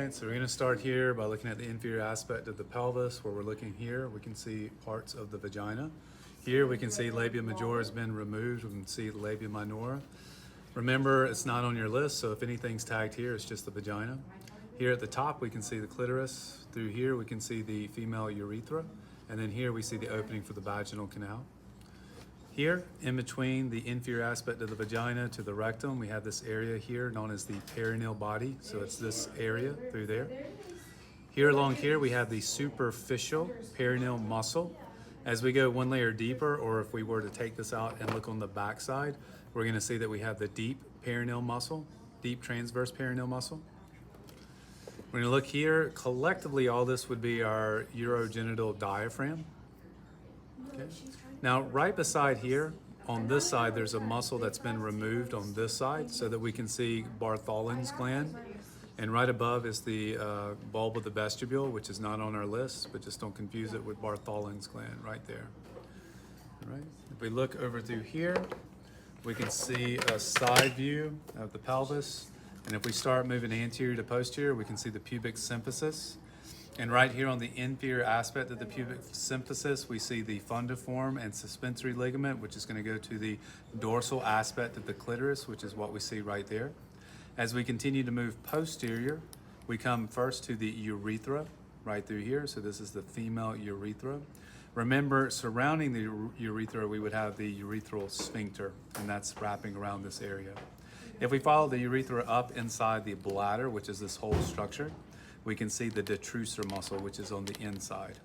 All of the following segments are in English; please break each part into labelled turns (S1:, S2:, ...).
S1: right, so we're going to start here by looking at the inferior aspect of the pelvis. Where we're looking here, we can see parts of the vagina. Here we can see labia majora has been removed. We can see the labia minora. Remember, it's not on your list, so if anything's tagged here, it's just the vagina. Here at the top, we can see the clitoris. Through here, we can see the female urethra. And then here we see the opening for the vaginal canal. Here, in between the inferior aspect of the vagina to the rectum, we have this area here known as the perineal body. So it's this area through there. Here along here, we have the superficial perineal muscle. As we go one layer deeper, or if we were to take this out and look on the back side, we're going to see that we have the deep perineal muscle, deep transverse perineal muscle. We're going to look here. Collectively, all this would be our urogenital diaphragm. Okay. Now, right beside here, on this side, there's a muscle that's been removed on this side so that we can see Bartholin's gland. And right above is the bulb of the vestibule, which is not on our list, but just don't confuse it with Bartholin's gland right there. All right. If we look over through here, we can see a side view of the pelvis. And if we start moving anterior to posterior, we can see the pubic symphysis. And right here on the inferior aspect of the pubic symphysis, we see the fundiform and suspensory ligament, which is going to go to the dorsal aspect of the clitoris, which is what we see right there. As we continue to move posterior, we come first to the urethra, right through here. So this is the female urethra. Remember, surrounding the urethra, we would have the urethral sphincter, and that's wrapping around this area. If we follow the urethra up inside the bladder, which is this whole structure, we can see the detrusor muscle, which is on the inside.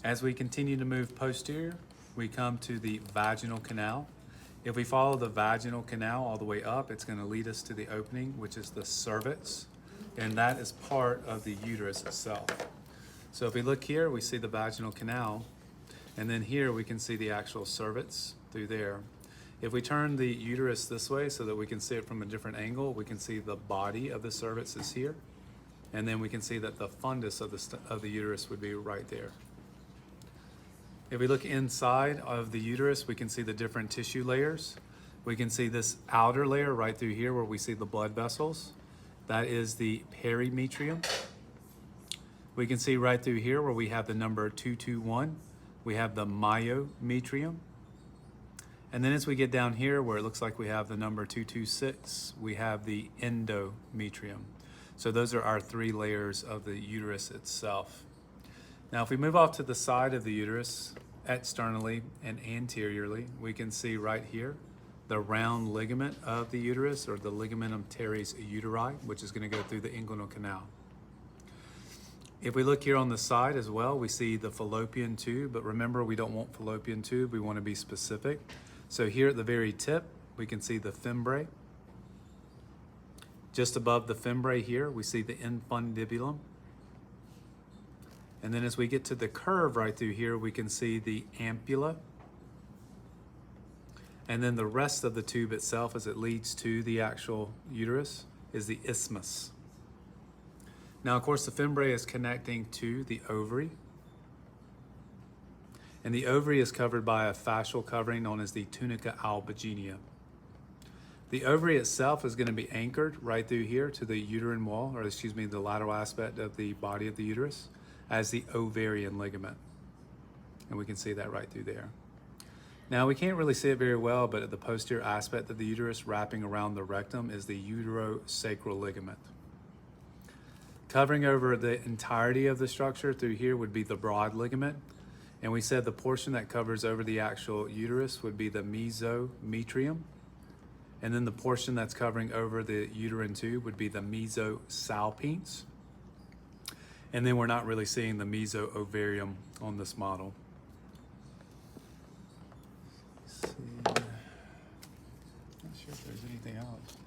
S1: As we continue to move posterior, we come to the vaginal canal. If we follow the vaginal canal all the way up, it's going to lead us to the opening, which is the cervix, and that is part of the uterus itself. So if we look here, we see the vaginal canal, and then here we can see the actual cervix through there. If we turn the uterus this way so that we can see it from a different angle, we can see the body of the cervix is here. And then we can see that the fundus of the uterus would be right there. If we look inside of the uterus, we can see the different tissue layers. We can see this outer layer right through here where we see the blood vessels. That is the perimetrium. We can see right through here where we have the number 221. We have the myometrium. And then as we get down here where it looks like we have the number 226, we have the endometrium. So those are our three layers of the uterus itself. Now, if we move off to the side of the uterus, externally and anteriorly, we can see right here the round ligament of the uterus, or the ligamentum teres uteri, which is going to go through the inguinal canal. If we look here on the side as well, we see the fallopian tube, but remember, we don't want fallopian tube, we want to be specific. So here at the very tip, we can see the fimbriae. Just above the fimbriae here, we see the infundibulum. And then as we get to the curve right through here, we can see the ampulla. And then the rest of the tube itself, as it leads to the actual uterus, is the isthmus. Now, of course, the fimbriae is connecting to the ovary. And the ovary is covered by a fascial covering known as the tunica albuginea. The ovary itself is going to be anchored right through here to the uterine wall, or excuse me, the lateral aspect of the body of the uterus, as the ovarian ligament. And we can see that right through there. Now, we can't really see it very well, but at the posterior aspect of the uterus wrapping around the rectum is the uterosacral ligament. Covering over the entirety of the structure through here would be the broad ligament. And we said the portion that covers over the actual uterus would be the mesometrium. And then the portion that's covering over the uterine tube would be the mesosalpinx. And then we're not really seeing the mesoovarium on this model. Let's see. Not sure if there's anything else.